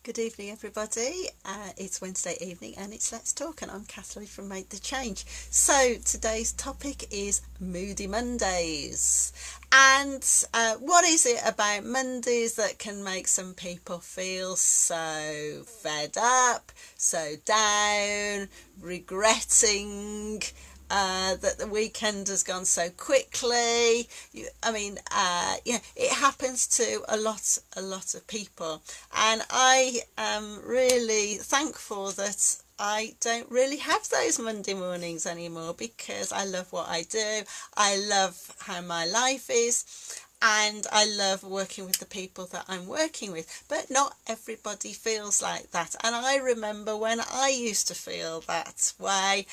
Good evening, everybody. It's Wednesday evening and it's Let's Talk, and I'm Kathleen from Make the Change. So today's topic is Moody Mondays. And what is it about Mondays that can make some people feel so fed up, so down, regretting that the weekend has gone so quickly? It happens to a lot of people, and I am really thankful that I don't really have those Monday mornings anymore, because I love what I do. I love how my life is, and I love working with the people that I'm working with. But not everybody feels like that. And I remember when I used to feel that way,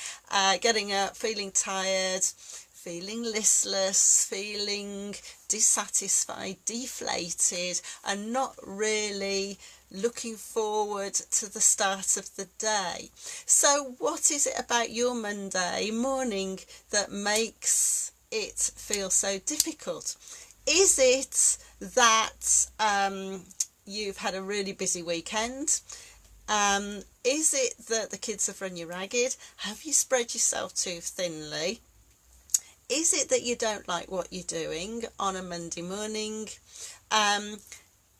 getting up, feeling tired, feeling listless, feeling dissatisfied, deflated, and not really looking forward to the start of the day. So what is it about your Monday morning that makes it feel so difficult? Is it that you've had a really busy weekend? Is it that the kids have run you ragged? Have you spread yourself too thinly? Is it that you don't like what you're doing on a Monday morning?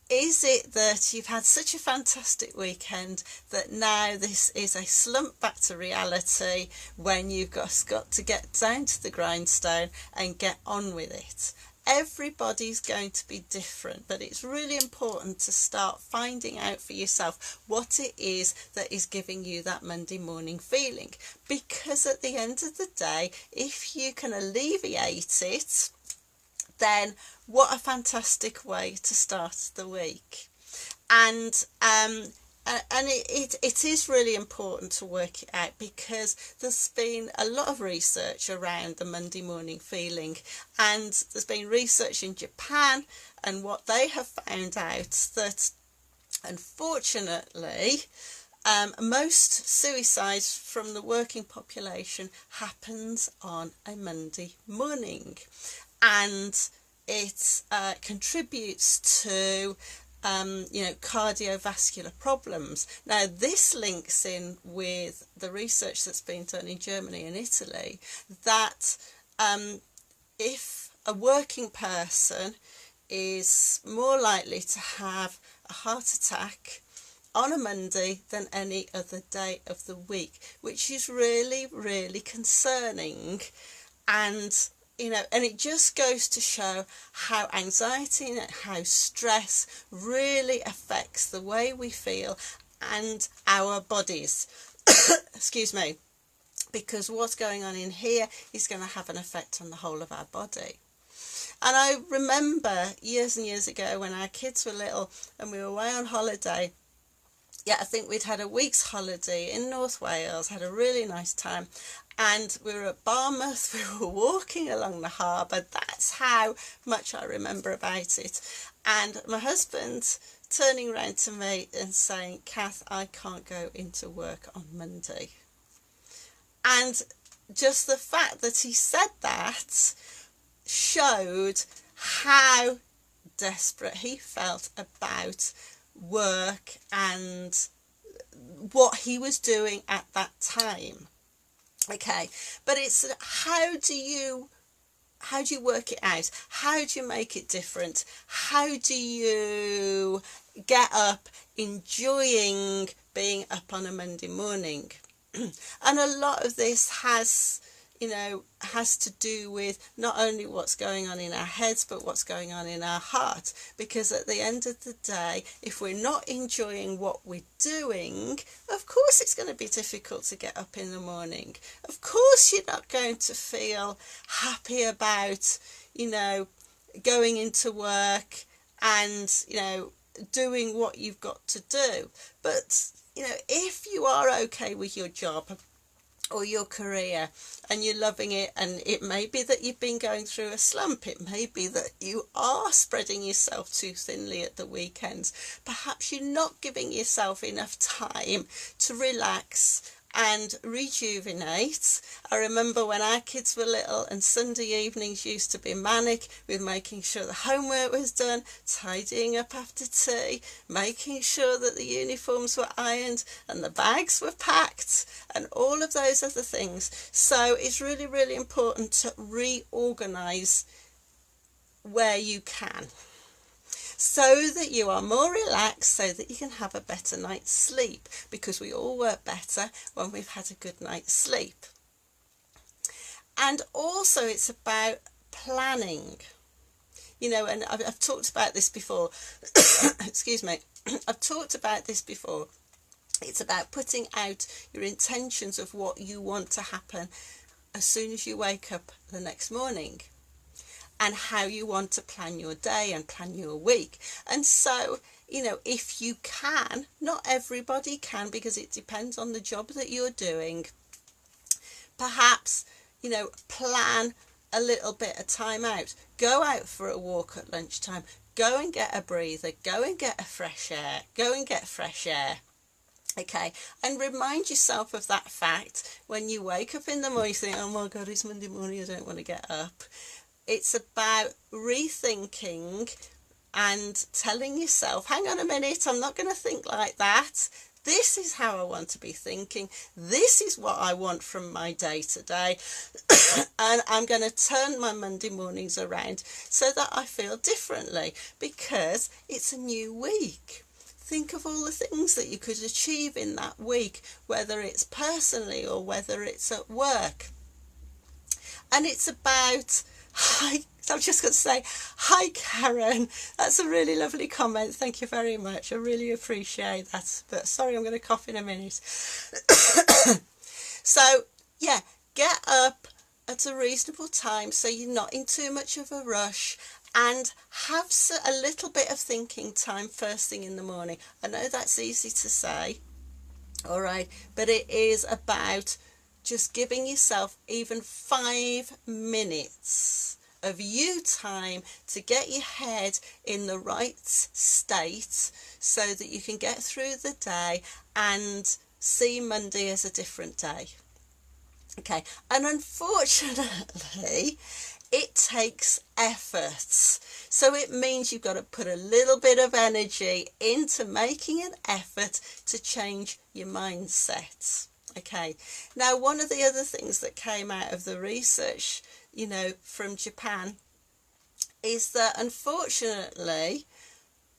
Is it that you've had such a fantastic weekend that now this is a slump back to reality, when you've got to get down to the grindstone and get on with it? Everybody's going to be different, but it's really important to start finding out for yourself what it is that is giving you that Monday morning feeling. Because at the end of the day, if you can alleviate it, then what a fantastic way to start the week. And it is really important to work it out, because there's been a lot of research around the Monday morning feeling, and there's been research in Japan, and what they have found out that unfortunately most suicides from the working population happens on a Monday morning, and it contributes to cardiovascular problems. Now, this links in with the research that's been done in Germany and Italy, that if a working person is more likely to have a heart attack on a Monday than any other day of the week, which is really, really concerning. And and it just goes to show how anxiety and how stress really affects the way we feel and our bodies. Excuse me. Because what's going on in here is going to have an effect on the whole of our body. And I remember years and years ago, when our kids were little and we were away on holiday. I think we'd had a week's holiday in North Wales, had a really nice time. And we were at Barmouth, we were walking along the harbour. That's how much I remember about it. And my husband turning around to me and saying, "Kath, I can't go into work on Monday." And just the fact that he said that showed how desperate he felt about work and what he was doing at that time. Okay, but it's how do you work it out? How do you make it different? How do you get up enjoying being up on a Monday morning? And a lot of this has to do with not only what's going on in our heads, but what's going on in our heart. Because at the end of the day, if we're not enjoying what we're doing, of course it's going to be difficult to get up in the morning. Of course you're not going to feel happy about, going into work and, doing what you've got to do. But, if you are okay with your job or your career and you're loving it, and it may be that you've been going through a slump, it may be that you are spreading yourself too thinly at the weekends, perhaps you're not giving yourself enough time to relax and rejuvenate. I remember when our kids were little and Sunday evenings used to be manic with making sure the homework was done, tidying up after tea, making sure that the uniforms were ironed and the bags were packed and all of those other things. So it's really, really important to reorganise where you can, so that you are more relaxed, so that you can have a better night's sleep, because we all work better when we've had a good night's sleep. And also it's about planning, and I've talked about this before. Excuse me. I've talked about this before. It's about putting out your intentions of what you want to happen as soon as you wake up the next morning, and how you want to plan your day and plan your week. And so, if you can, not everybody can, because it depends on the job that you're doing, perhaps, plan a little bit of time out. Go out for a walk at lunchtime. Go and get a breather. Go and get fresh air. Okay, and remind yourself of that fact when you wake up in the morning. You think, oh my God, it's Monday morning, I don't want to get up. It's about rethinking and telling yourself, hang on a minute, I'm not going to think like that. This is how I want to be thinking. This is what I want from my day today. And I'm going to turn my Monday mornings around so that I feel differently, because it's a new week. Think of all the things that you could achieve in that week, whether it's personally or whether it's at work. And it's about, I'm just going to say, hi Karen, that's a really lovely comment, thank you very much, I really appreciate that, but sorry, I'm going to cough in a minute. So yeah, get up at a reasonable time so you're not in too much of a rush, and have a little bit of thinking time first thing in the morning. I know that's easy to say, all right, but it is about just giving yourself even 5 minutes of you time to get your head in the right state so that you can get through the day and see Monday as a different day. Okay, and unfortunately it takes effort, so it means you've got to put a little bit of energy into making an effort to change your mindset. Okay, now one of the other things that came out of the research, from Japan, is that unfortunately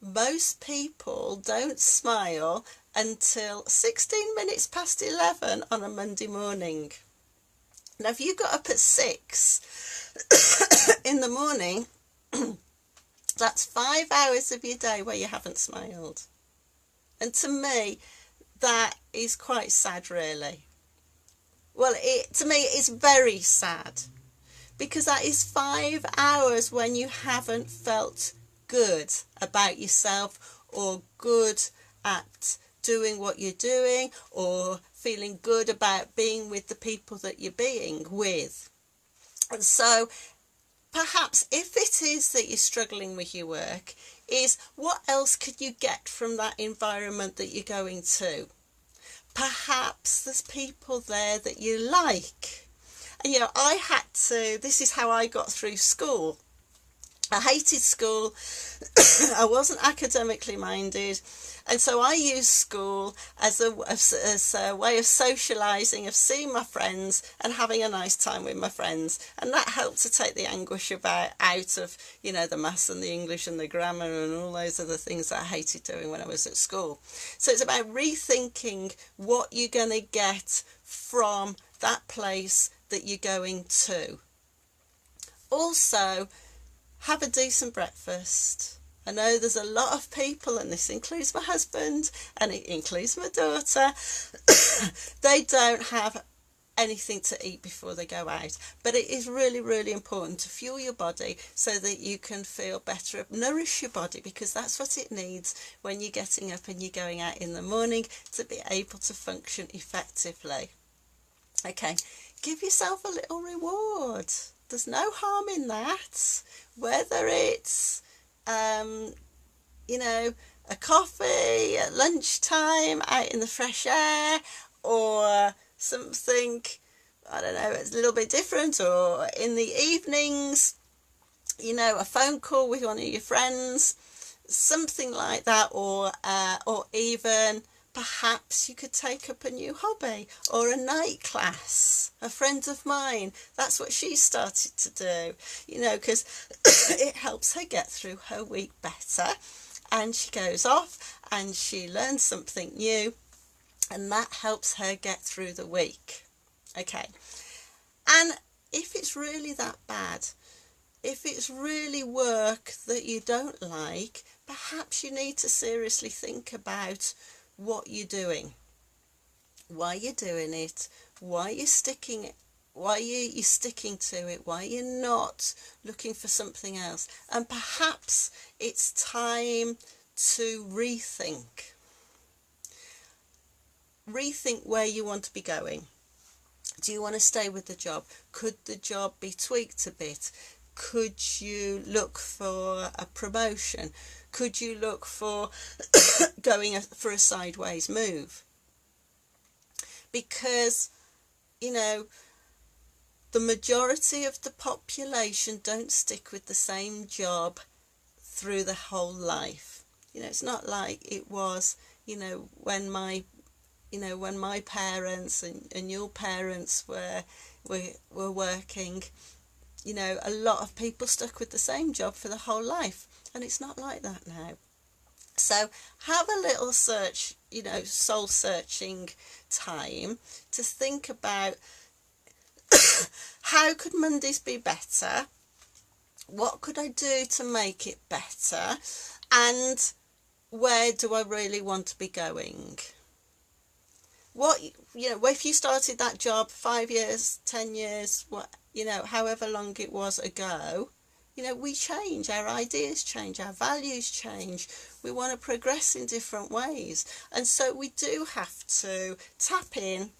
most people don't smile until 16 minutes past 11 on a Monday morning. Now if you got up at 6 in the morning, that's 5 hours of your day where you haven't smiled. And to me, that is quite sad, really. Well, to me, it's very sad, because that is 5 hours when you haven't felt good about yourself, or good at doing what you're doing, or feeling good about being with the people that you're being with. And so perhaps if it is that you're struggling with your work, is what else could you get from that environment that you're going to? Perhaps there's people there that you like. And I had to, this is how I got through school. I hated school. I wasn't academically minded, and so I used school as a way of socialising, of seeing my friends and having a nice time with my friends, and that helped to take the anguish out of the maths and the English and the grammar and all those other things that I hated doing when I was at school. So it's about rethinking what you're going to get from that place that you're going to. Also, have a decent breakfast. I know there's a lot of people, and this includes my husband and it includes my daughter, they don't have anything to eat before they go out. But it is really, really important to fuel your body so that you can feel better, nourish your body, because that's what it needs when you're getting up and you're going out in the morning to be able to function effectively. Okay, give yourself a little reward. There's no harm in that, whether it's a coffee at lunchtime out in the fresh air, or something, I don't know, it's a little bit different, or in the evenings, you know, a phone call with one of your friends, something like that, or even perhaps you could take up a new hobby or a night class. A friend of mine, that's what she started to do, you know, because it helps her get through her week better, and she goes off and she learns something new, and that helps her get through the week. Okay, and if it's really that bad, if it's really work that you don't like, perhaps you need to seriously think about what you're doing, why you're doing it, why you're sticking to it, why you're not looking for something else. And perhaps it's time to rethink where you want to be going. Do you want to stay with the job? Could the job be tweaked a bit? Could you look for a promotion? Could you look for going for a sideways move? Because, you know, the majority of the population don't stick with the same job through the whole life. You know, it's not like it was, you know, when my parents and your parents were working. You know, a lot of people stuck with the same job for the whole life, and it's not like that now. So have a little search, you know, soul searching time to think about how could Mondays be better? What could I do to make it better? And where do I really want to be going? What, you know, if you started that job 5 years, 10 years, what, you know, however long it was ago, you know, we change, our ideas change, our values change. We want to progress in different ways. And so we do have to tap in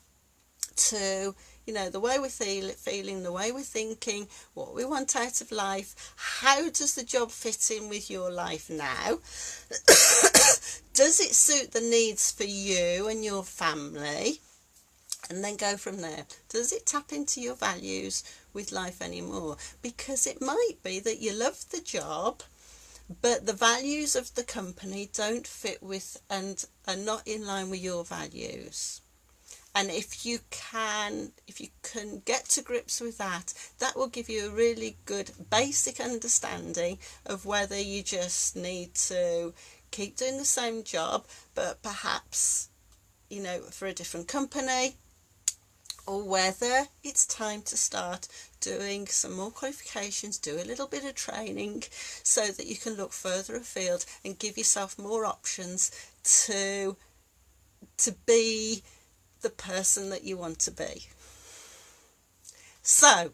to, you know, the way we're feeling, the way we're thinking, what we want out of life. How does the job fit in with your life now? Does it suit the needs for you and your family? And then go from there. Does it tap into your values with life anymore? Because it might be that you love the job, but the values of the company don't fit with and are not in line with your values. And if you can get to grips with that, that will give you a really good basic understanding of whether you just need to keep doing the same job, but perhaps, you know, for a different company, or whether it's time to start doing some more qualifications, do a little bit of training so that you can look further afield and give yourself more options to be the person that you want to be. So,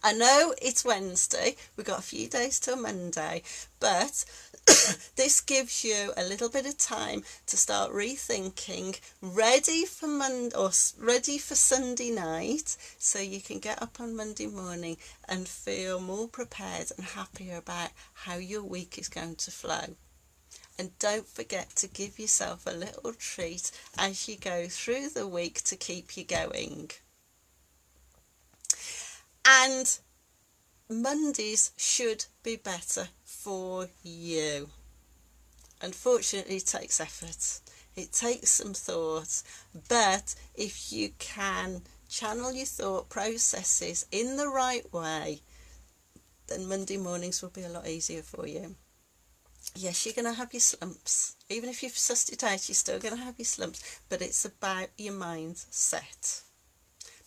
I know it's Wednesday, we've got a few days till Monday, but this gives you a little bit of time to start rethinking, ready for Sunday night, so you can get up on Monday morning and feel more prepared and happier about how your week is going to flow. And don't forget to give yourself a little treat as you go through the week to keep you going. And Mondays should be better for you. Unfortunately, it takes effort. It takes some thought. But if you can channel your thought processes in the right way, then Monday mornings will be a lot easier for you. Yes, you're going to have your slumps. Even if you've sussed it out, you're still going to have your slumps. But it's about your mindset.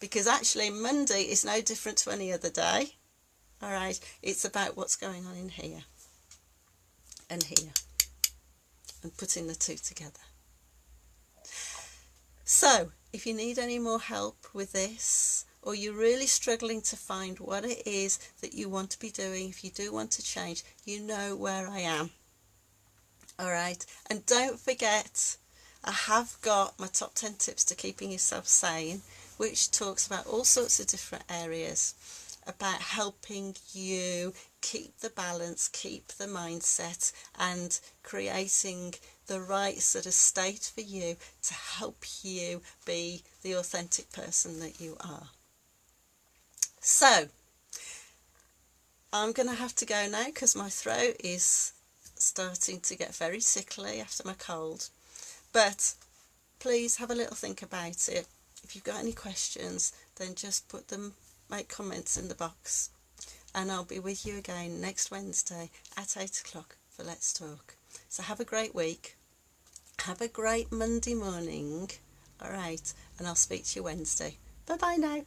Because actually, Monday is no different to any other day. All right, it's about what's going on in here and here, and putting the two together. So, if you need any more help with this, or you're really struggling to find what it is that you want to be doing, if you do want to change, you know where I am. All right, and don't forget, I have got my top 10 tips to keeping yourself sane, which talks about all sorts of different areas, about helping you keep the balance, keep the mindset, and creating the right sort of state for you to help you be the authentic person that you are. So I'm going to have to go now because my throat is starting to get very sickly after my cold. But please have a little think about it. If you've got any questions, then just put them, make comments in the box. And I'll be with you again next Wednesday at 8 o'clock for Let's Talk. So have a great week. Have a great Monday morning. All right. And I'll speak to you Wednesday. Bye-bye now.